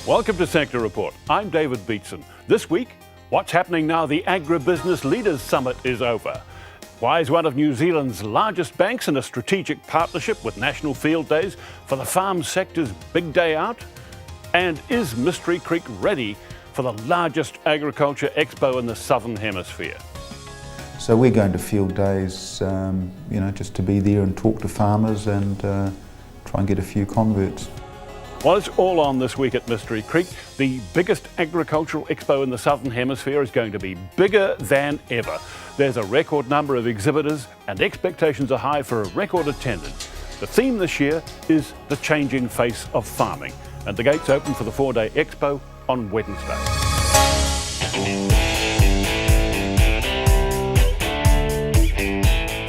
Welcome to Sector Report. I'm David Beatson. This week, what's happening now the Agribusiness Leaders Summit is over? Why is one of New Zealand's largest banks in a strategic partnership with National Fieldays for the farm sector's big day out? And is Mystery Creek ready for the largest agriculture expo in the Southern Hemisphere? So we're going to Fieldays, just to be there and talk to farmers and try and get a few converts. Well, it's all on this week at Mystery Creek. The biggest agricultural expo in the Southern Hemisphere is going to be bigger than ever. There's a record number of exhibitors and expectations are high for a record attendance. The theme this year is the changing face of farming, and the gates open for the 4-day expo on Wednesday.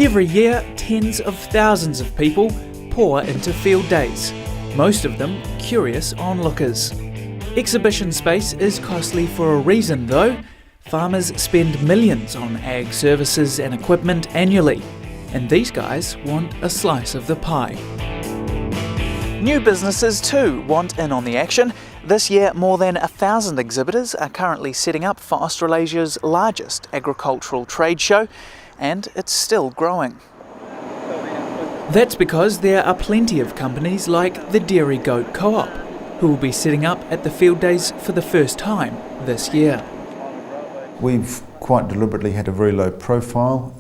Every year, tens of thousands of people pour into Fieldays, most of them curious onlookers. Exhibition space is costly for a reason though. Farmers spend millions on ag services and equipment annually, and these guys want a slice of the pie. New businesses too want in on the action. This year, more than 1,000 exhibitors are currently setting up for Australasia's largest agricultural trade show, and it's still growing. That's because there are plenty of companies like the Dairy Goat Co-op, who will be setting up at the Fieldays for the first time this year. We've quite deliberately had a very low profile.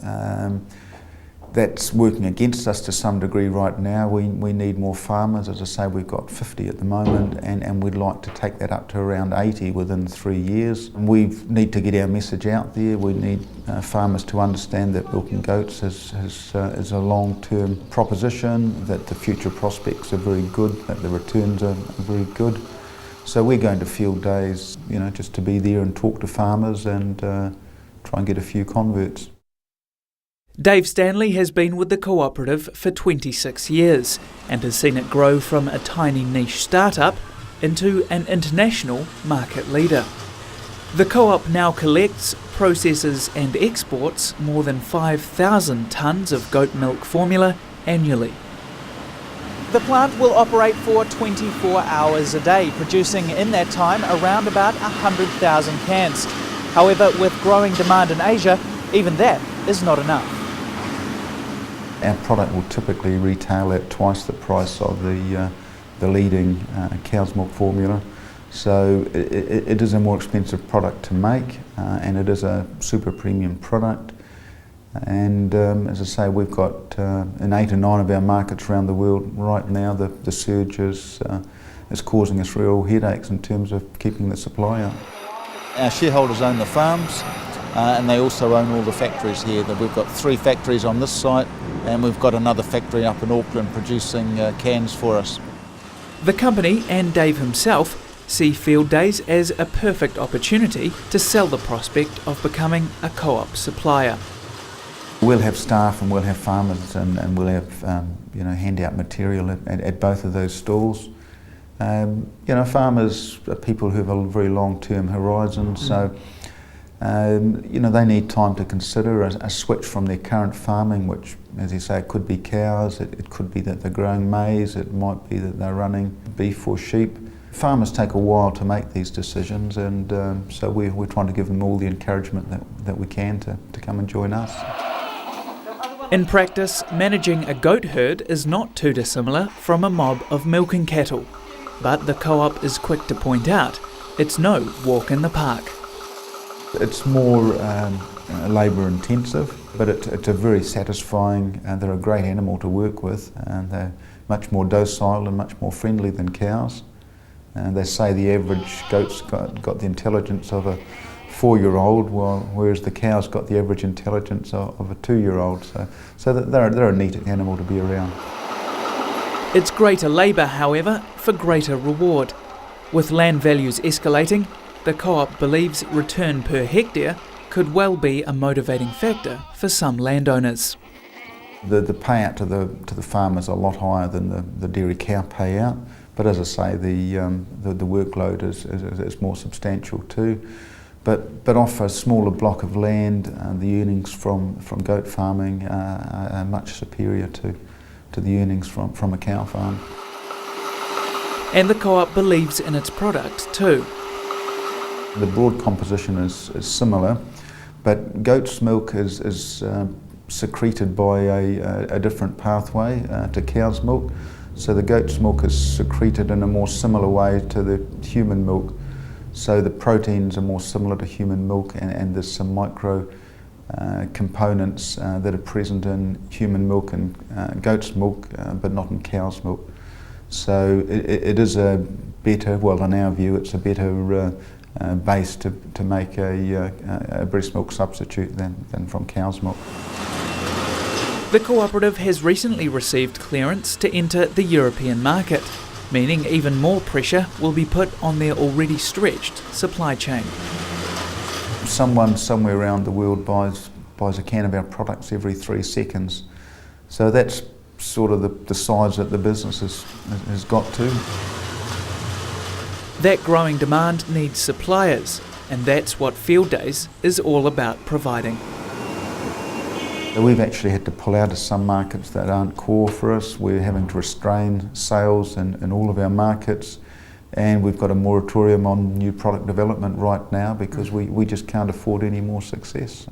That's working against us to some degree right now. We need more farmers. As I say, we've got 50 at the moment, and we'd like to take that up to around 80 within 3 years. We need to get our message out there. We need farmers to understand that milking goats is a long-term proposition, that the future prospects are very good, that the returns are very good. So we're going to Fieldays, just to be there and talk to farmers and try and get a few converts. Dave Stanley has been with the cooperative for 26 years and has seen it grow from a tiny niche startup into an international market leader. The co-op now collects, processes and exports more than 5,000 tonnes of goat milk formula annually. The plant will operate for 24 hours a day, producing in that time around about 100,000 cans. However, with growing demand in Asia, even that is not enough. Our product will typically retail at twice the price of the leading cow's milk formula. So it is a more expensive product to make, and it is a super premium product. And as I say, we've got in 8 or 9 of our markets around the world right now, the surge is causing us real headaches in terms of keeping the supply up. Our shareholders own the farms, and they also own all the factories here. We've got 3 factories on this site, and we've got another factory up in Auckland producing cans for us. The company and Dave himself see Fieldays as a perfect opportunity to sell the prospect of becoming a co-op supplier. We'll have staff and we'll have farmers and we'll have hand out material at both of those stalls. Farmers are people who have a very long-term horizon, so they need time to consider a switch from their current farming, which, as you say, it could be cows, it could be that they're growing maize, it might be that they're running beef or sheep. Farmers take a while to make these decisions, and so we're trying to give them all the encouragement that we can to come and join us. In practice, managing a goat herd is not too dissimilar from a mob of milking cattle, but the co-op is quick to point out it's no walk in the park. It's more labour intensive, but it's a very satisfying, they're a great animal to work with, and they're much more docile and much more friendly than cows. And they say the average goat's got the intelligence of a 4-year-old, whereas the cow's got the average intelligence of a 2-year-old. So they're a neat animal to be around. It's greater labour, however, for greater reward. With land values escalating, the co-op believes return per hectare could well be a motivating factor for some landowners. The payout to the farmer is a lot higher than the dairy cow payout, but as I say, the workload is more substantial too. But off a smaller block of land, the earnings from goat farming are much superior to the earnings from a cow farm. And the co-op believes in its product too. The broad composition is similar, but goat's milk is secreted by a different pathway to cow's milk. So the goat's milk is secreted in a more similar way to the human milk. So the proteins are more similar to human milk, and there's some micro components that are present in human milk and goat's milk, but not in cow's milk. So it is a better, well, in our view, it's a better base to make a breast milk substitute than from cow's milk. The cooperative has recently received clearance to enter the European market, meaning even more pressure will be put on their already stretched supply chain. Someone somewhere around the world buys a can of our products every 3 seconds. So that's sort of the size that the business has got to. That growing demand needs suppliers, and that's what Fieldays is all about providing. We've actually had to pull out of some markets that aren't core for us. We're having to restrain sales in all of our markets, and we've got a moratorium on new product development right now because we just can't afford any more success.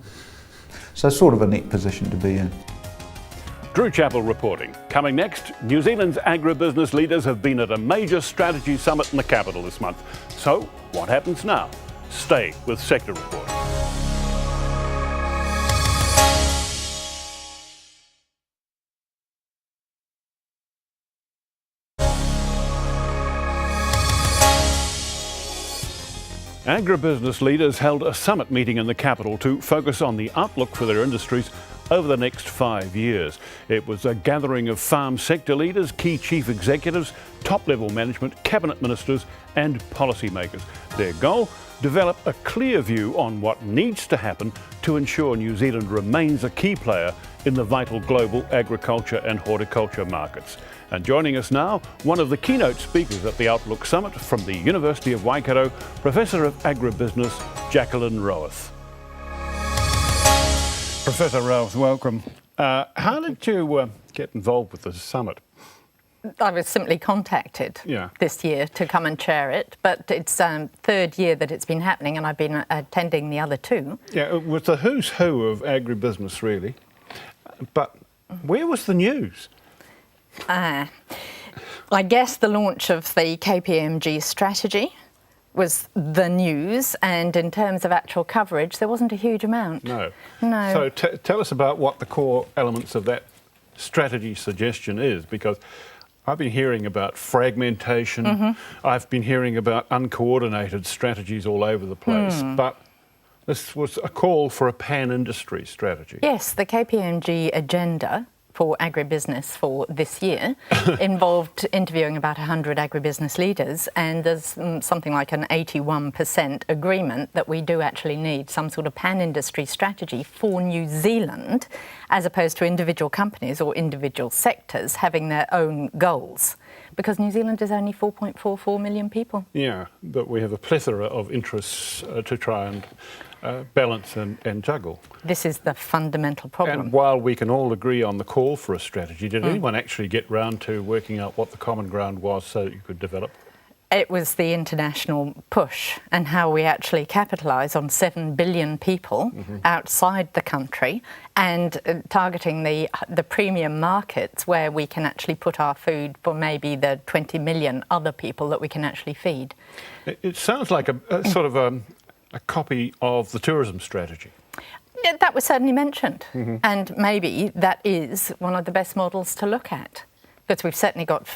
So sort of a neat position to be in. Drew Chappell reporting. Coming next, New Zealand's agribusiness leaders have been at a major strategy summit in the capital this month. So what happens now? Stay with Sector Report. Agribusiness leaders held a summit meeting in the capital to focus on the outlook for their industries over the next 5 years. It was a gathering of farm sector leaders, key chief executives, top-level management, cabinet ministers and policymakers. Their goal? Develop a clear view on what needs to happen to ensure New Zealand remains a key player in the vital global agriculture and horticulture markets. And joining us now, one of the keynote speakers at the Outlook Summit from the University of Waikato, Professor of Agribusiness, Jacqueline Rowath. Professor Rowath, welcome. How did you get involved with the summit? I was simply contacted this year to come and chair it, but it's third year that it's been happening and I've been attending the other two. Yeah, it was the who's who of agribusiness really, but where was the news? I guess the launch of the KPMG strategy was the news, and in terms of actual coverage, there wasn't a huge amount. No. No. So tell us about what the core elements of that strategy suggestion is, because I've been hearing about fragmentation, I've been hearing about uncoordinated strategies all over the place, but this was a call for a pan-industry strategy. Yes, the KPMG agenda for agribusiness for this year involved interviewing about 100 agribusiness leaders, and there's something like an 81% agreement that we do actually need some sort of pan-industry strategy for New Zealand, as opposed to individual companies or individual sectors having their own goals. Because New Zealand is only 4.44 million people. Yeah, but we have a plethora of interests to try and balance and juggle. This is the fundamental problem. And while we can all agree on the call for a strategy, did anyone actually get round to working out what the common ground was so that you could develop? It was the international push and how we actually capitalise on 7 billion people outside the country and targeting the premium markets where we can actually put our food for maybe the 20 million other people that we can actually feed. It sounds like a sort of a copy of the tourism strategy. Yeah, that was certainly mentioned, and maybe that is one of the best models to look at, because we've certainly got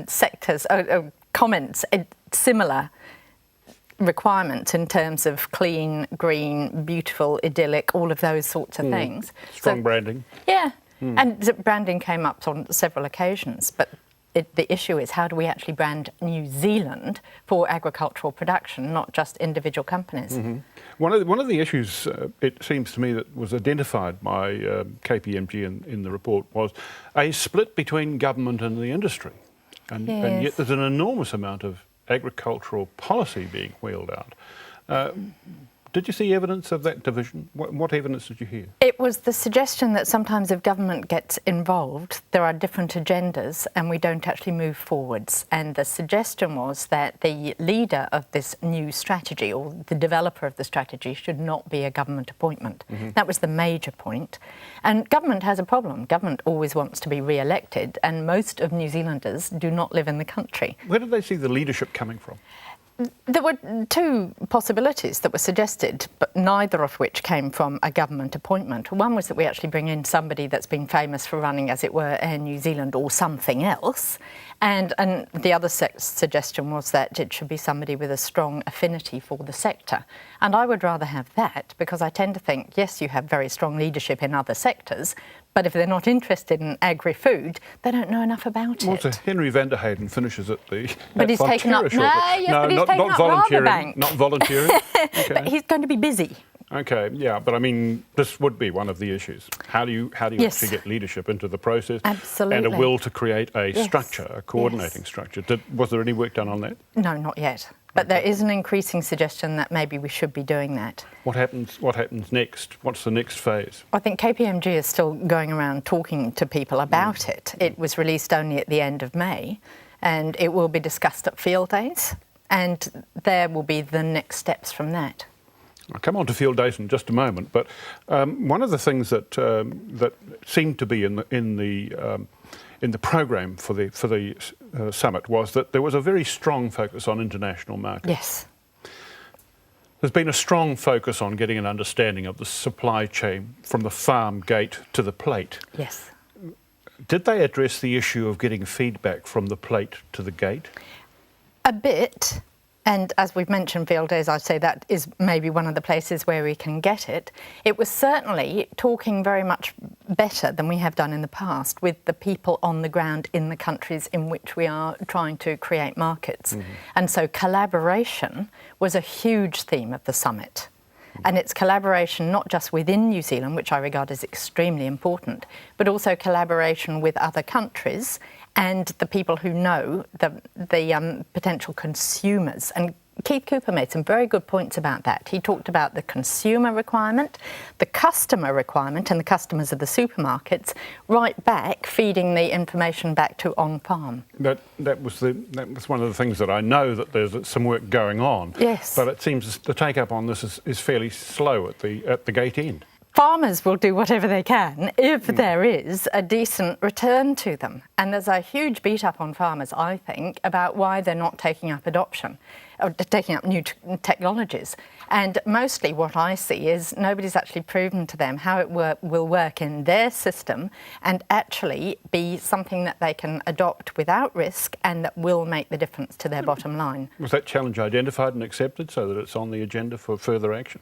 sectors, comments, similar requirements in terms of clean, green, beautiful, idyllic, all of those sorts of things. Strong branding. Yeah, and branding came up on several occasions, but the issue is how do we actually brand New Zealand for agricultural production, not just individual companies. One of the issues, it seems to me, that was identified by KPMG in the report was a split between government and the industry. And yet there's an enormous amount of agricultural policy being wheeled out. Did you see evidence of that division? What evidence did you hear? It was the suggestion that sometimes if government gets involved, there are different agendas and we don't actually move forwards. And the suggestion was that the leader of this new strategy, or the developer of the strategy, should not be a government appointment. That was the major point. And government has a problem. Government always wants to be re-elected, and most of New Zealanders do not live in the country. Where did they see the leadership coming from? There were two possibilities that were suggested, but neither of which came from a government appointment. One was that we actually bring in somebody that's been famous for running, as it were, Air New Zealand or something else. And the other suggestion was that it should be somebody with a strong affinity for the sector. And I would rather have that, because I tend to think, yes, you have very strong leadership in other sectors, but if they're not interested in agri-food, they don't know enough about it. Well, so Henry van der Hayden finishes at the But he's taken up, shortly. but he's taken up volunteering. Not volunteering. Okay. But he's going to be busy. Okay, yeah, but I mean, this would be one of the issues. How do you Yes. actually get leadership into the process? Absolutely. And a will to create a Yes. structure, a coordinating Yes. structure. Was there any work done on that? No, not yet. But there is an increasing suggestion that maybe we should be doing that. What happens next? What's the next phase? I think KPMG is still going around talking to people about it. It was released only at the end of May, and it will be discussed at Fieldays, and there will be the next steps from that. I'll come on to Fieldays in just a moment, but one of the things that that seemed to be in the program for the summit was that there was a very strong focus on international markets. Yes. There's been a strong focus on getting an understanding of the supply chain from the farm gate to the plate. Yes. Did they address the issue of getting feedback from the plate to the gate? A bit. And as we've mentioned, Fieldays, I'd say that is maybe one of the places where we can get it. It was certainly talking very much better than we have done in the past with the people on the ground in the countries in which we are trying to create markets. And so collaboration was a huge theme of the summit. And it's collaboration not just within New Zealand, which I regard as extremely important, but also collaboration with other countries and the people who know the potential consumers. And Keith Cooper made some very good points about that. He talked about the consumer requirement, the customer requirement, and the customers of the supermarkets, right back feeding the information back to on-farm. That was one of the things that I know that there's some work going on. Yes. But it seems the take-up on this is fairly slow at the gate end. Farmers will do whatever they can if there is a decent return to them. And there's a huge beat up on farmers, I think, about why they're not taking up adoption, or taking up new technologies. And mostly what I see is nobody's actually proven to them how it will work in their system and actually be something that they can adopt without risk and that will make the difference to their bottom line. Was that challenge identified and accepted so that it's on the agenda for further action?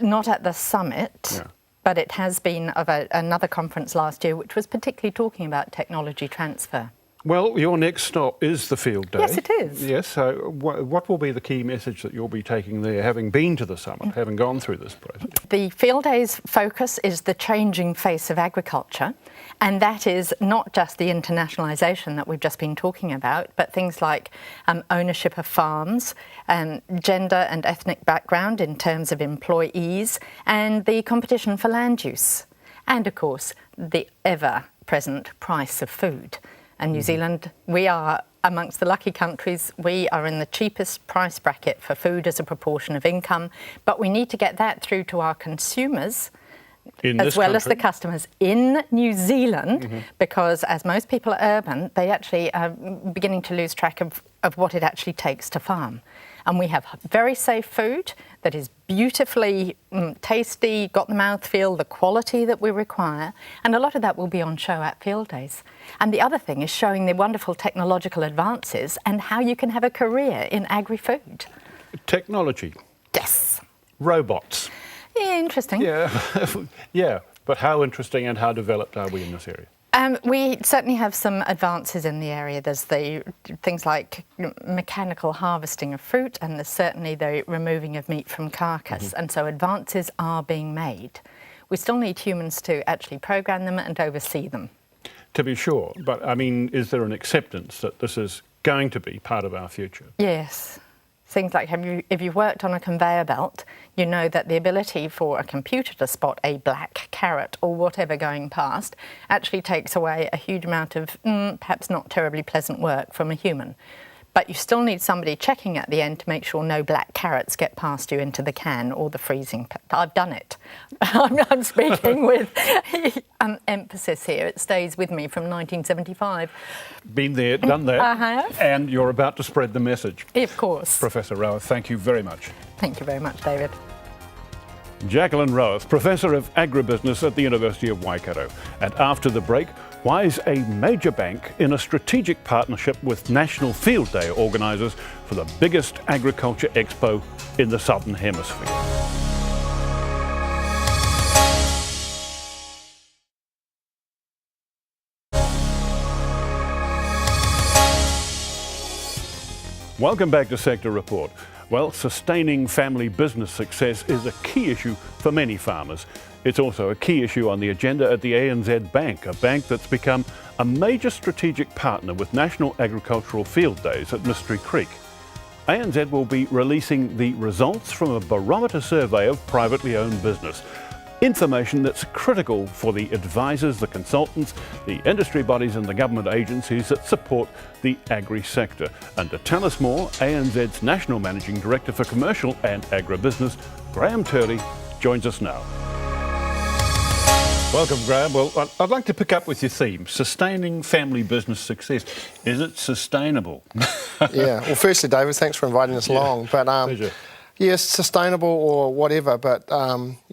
Not at the summit, Yeah. but it has been of another conference last year, which was particularly talking about technology transfer. Well, your next stop is the Field Day. Yes, it is. Yes, so what will be the key message that you'll be taking there, having been to the summit, having gone through this process? The Field Days focus is the changing face of agriculture, and that is not just the internationalisation that we've just been talking about, but things like ownership of farms, gender and ethnic background in terms of employees, and the competition for land use, and of course the ever-present price of food. And New Zealand, we are amongst the lucky countries. We are in the cheapest price bracket for food as a proportion of income, but we need to get that through to our consumers as well as the customers in New Zealand, because as most people are urban, they actually are beginning to lose track of what it actually takes to farm. And we have very safe food that is beautifully tasty, got the mouthfeel, the quality that we require, and a lot of that will be on show at Fieldays. And the other thing is showing the wonderful technological advances and how you can have a career in agri-food. Technology. Yes. Robots. Yeah, interesting. Yeah, yeah. But how interesting and how developed are we in this area? We certainly have some advances in the area. There's the things like mechanical harvesting of fruit, and there's certainly the removing of meat from carcass. And so advances are being made. We still need humans to actually program them and oversee them. To be sure, but I mean, is there an acceptance that this is going to be part of our future? Yes. Things like if you've worked on a conveyor belt, you know that the ability for a computer to spot a black carrot or whatever going past actually takes away a huge amount of perhaps not terribly pleasant work from a human. But you still need somebody checking at the end to make sure no black carrots get past you into the can or the freezing. I've done it. I'm speaking with emphasis here. It stays with me from 1975. Been there, done that. I have. And you're about to spread the message. Of course. Professor Rowath, thank you very much. Thank you very much, David. Jacqueline Rowath, Professor of Agribusiness at the University of Waikato. And after the break, why is a major bank in a strategic partnership with National Field Day organisers for the biggest agriculture expo in the Southern Hemisphere? Welcome back to Sector Report. Well, sustaining family business success is a key issue for many farmers. It's also a key issue on the agenda at the ANZ Bank, a bank that's become a major strategic partner with National Agricultural Field Days at Mystery Creek. ANZ will be releasing the results from a barometer survey of privately owned business. Information that's critical for the advisors, the consultants, the industry bodies and the government agencies that support the agri-sector. And to tell us more, ANZ's National Managing Director for Commercial and Agribusiness, Graham Turley, joins us now. Welcome, Graham. Well, I'd like to pick up with your theme, sustaining family business success. Is it sustainable? Yeah, well, firstly, David, thanks for inviting us along. But pleasure. yes, sustainable or whatever, but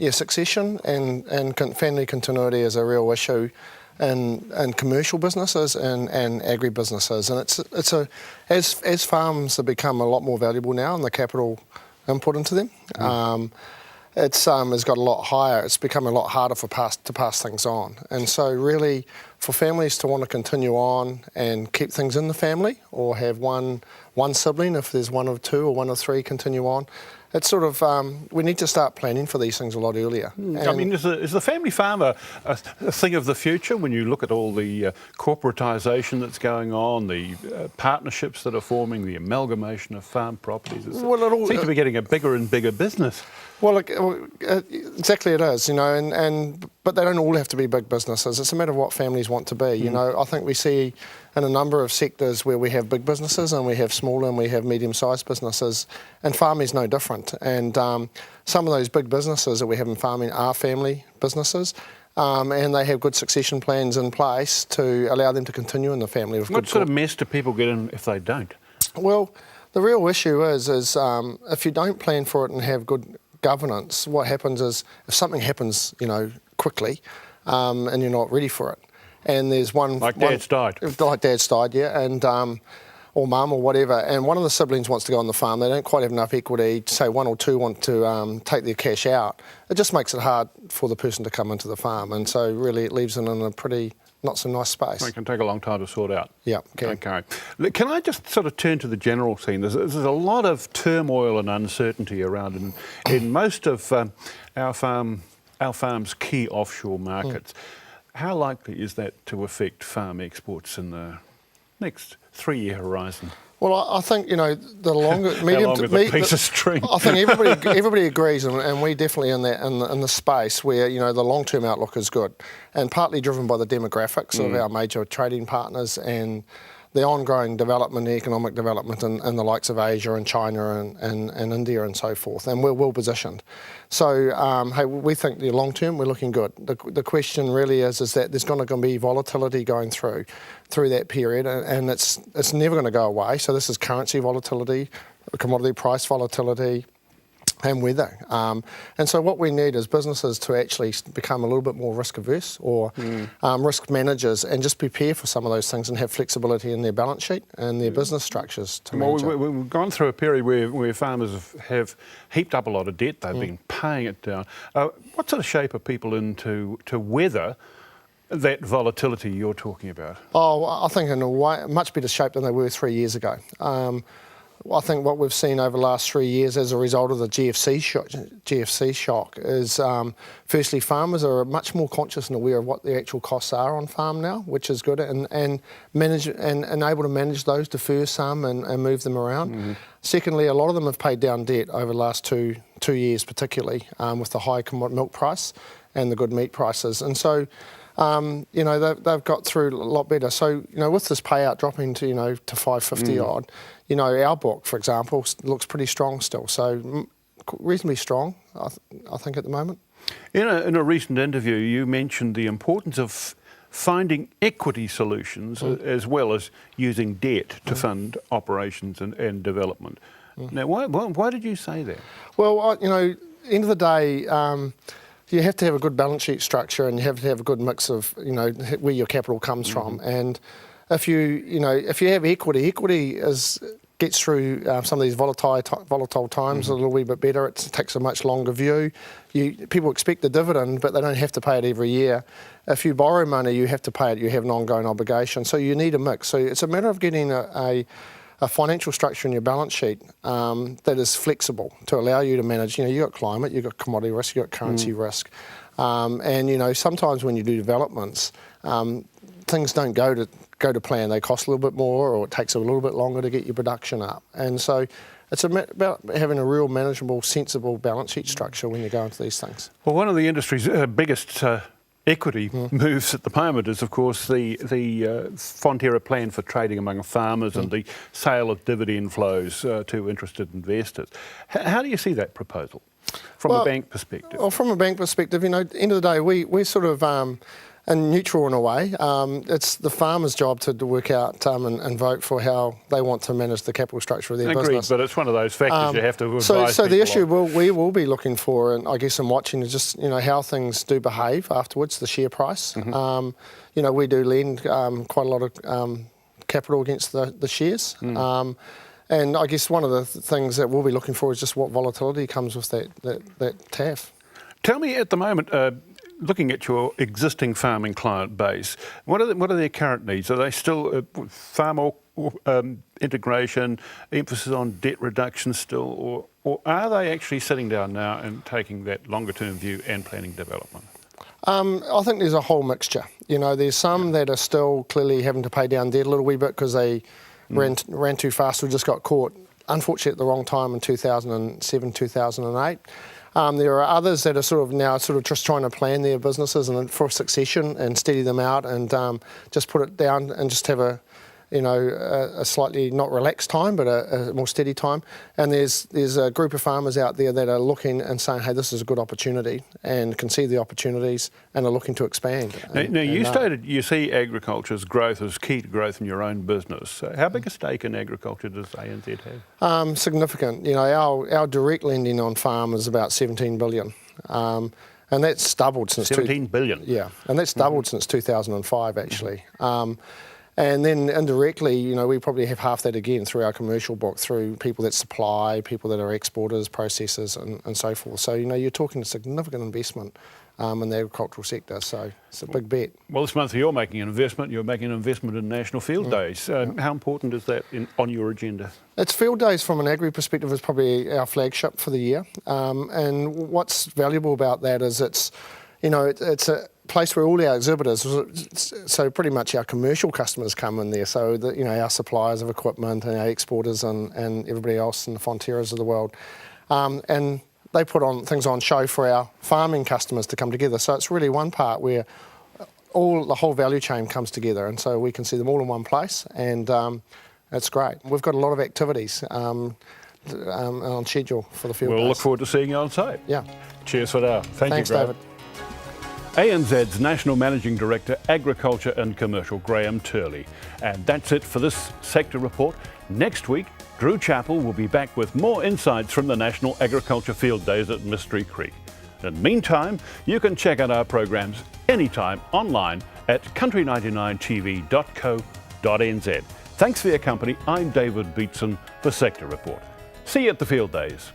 succession and family continuity is a real issue in commercial businesses and agribusinesses. And as farms have become a lot more valuable now and the capital input into them, it's got a lot higher. It's become a lot harder to pass things on. And so really, for families to want to continue on and keep things in the family, or have one sibling, if there's one of two or one of three, continue on, it's sort of, we need to start planning for these things a lot earlier. I mean, is the family farm a thing of the future when you look at all the corporatisation that's going on, the partnerships that are forming, the amalgamation of farm properties? It seems to be getting a bigger and bigger business. Well, exactly it is, you know, but they don't all have to be big businesses. It's a matter of what families want to be. You know, I think we see in a number of sectors where we have big businesses and we have smaller and we have medium-sized businesses, and farming is no different. And some of those big businesses that we have in farming are family businesses, and they have good succession plans in place to allow them to continue in the family. What sort of mess do people get in if they don't? Well, the real issue is if you don't plan for it and have good governance, what happens is if something happens, you know, quickly, and you're not ready for it, and there's Dad's died. Like Dad's died, yeah, and or mum or whatever, and one of the siblings wants to go on the farm, they don't quite have enough equity, say one or two want to take their cash out, it just makes it hard for the person to come into the farm, and so really it leaves them in a pretty not so nice space. It can take a long time to sort out. Yeah, okay. Can I just sort of turn to the general scene? There's a lot of turmoil and uncertainty around in most of our farm's key offshore markets. How likely is that to affect farm exports in the next 3-year horizon? Well, I think, you know, the longer, medium to piece of string. I think everybody agrees, and we definitely in the space where, you know, the long-term outlook is good, and partly driven by the demographics of our major trading partners and the ongoing development, economic development in the likes of Asia and China and India and so forth, and we're well positioned. So, hey, we think the long term we're looking good. The question really is that there's going to be volatility going through that period, and it's never going to go away. So this is currency volatility, commodity price volatility, and weather. And so what we need is businesses to actually become a little bit more risk averse or risk managers and just prepare for some of those things and have flexibility in their balance sheet and their business structures to manage it. We've gone through a period where farmers have heaped up a lot of debt. They've been paying it down. What sort of shape are people in to weather that volatility you're talking about? Oh, I think in a way, much better shape than they were 3 years ago. I think what we've seen over the last 3 years as a result of the GFC shock is, firstly, farmers are much more conscious and aware of what the actual costs are on farm now, which is good, and able to manage those, defer some and move them around. Secondly, a lot of them have paid down debt over the last two years, particularly with the high milk price and the good meat prices, and so. They've got through a lot better. So, with this payout dropping to, to 550 odd, our book, for example, looks pretty strong still. So, reasonably strong, I think, at the moment. In a recent interview, you mentioned the importance of finding equity solutions as well as using debt to fund operations and development. Now, why did you say that? Well, end of the day, you have to have a good balance sheet structure, and you have to have a good mix of, where your capital comes from. And if you have equity gets through some of these volatile times a little wee bit better. It takes a much longer view. People expect the dividend, but they don't have to pay it every year. If you borrow money, you have to pay it. You have an ongoing obligation. So you need a mix. So it's a matter of getting a financial structure in your balance sheet that is flexible to allow you to manage. You've got climate, you've got commodity risk, you've got currency risk. And sometimes when you do developments, things don't go to plan. They cost a little bit more, or it takes a little bit longer to get your production up. And so it's about having a real manageable, sensible balance sheet structure when you go into these things. Well, one of the industry's biggest equity moves at the moment is, of course, the Fonterra plan for trading among farmers and the sale of dividend flows to interested investors. How do you see that proposal from a bank perspective? Well, from a bank perspective, at the end of the day, we're sort of and neutral in a way. It's the farmer's job to work out and vote for how they want to manage the capital structure of their business. But it's one of those factors you have to advise So the issue on. we will be looking for, and I guess, and watching, is just how things do behave afterwards, the share price. We do lend quite a lot of capital against the shares. And I guess one of the things that we'll be looking for is just what volatility comes with that TAF. Tell me at the moment, looking at your existing farming client base, what are their current needs? Are they still far more integration, emphasis on debt reduction still, or are they actually sitting down now and taking that longer term view and planning development? I think there's a whole mixture. There's some that are still clearly having to pay down debt a little wee bit because they ran too fast or just got caught, unfortunately, at the wrong time in 2007, 2008. There are others that are sort of just trying to plan their businesses and for succession and steady them out and just put it down and just have a slightly not relaxed time, but a more steady time. And there's a group of farmers out there that are looking and saying, hey, this is a good opportunity, and can see the opportunities and are looking to expand. Now you stated you see agriculture's growth as key to growth in your own business. How big a stake in agriculture does ANZ have? Significant. Our direct lending on farm is about 17 billion. And that's doubled since 17 billion. Yeah, and that's doubled since 2005 actually. And then indirectly, we probably have half that again through our commercial book, through people that supply, people that are exporters, processors, and so forth. So, you're talking a significant investment in the agricultural sector. So it's a big bet. Well, this month you're making an investment. You're making an investment in National Fieldays. How important is that on your agenda? It's Fieldays from an agri perspective is probably our flagship for the year. And what's valuable about that is it's a place where all our exhibitors, so pretty much our commercial customers come in there, so that our suppliers of equipment and our exporters and everybody else and the Fonterras of the world, and they put on things on show for our farming customers to come together. So it's really one part where the whole value chain comes together, and so we can see them all in one place, and it's great. We've got a lot of activities on schedule for the field We'll days. look forward to seeing you on site. Yeah. Cheers for now. Thanks, you, Graham. David. ANZ's National Managing Director, Agriculture and Commercial, Graham Turley. And that's it for this sector report. Next week, Drew Chappell will be back with more insights from the National Agriculture Field Days at Mystery Creek. In the meantime, you can check out our programs anytime online at country99tv.co.nz. Thanks for your company. I'm David Beatson for Sector Report. See you at the Field Days.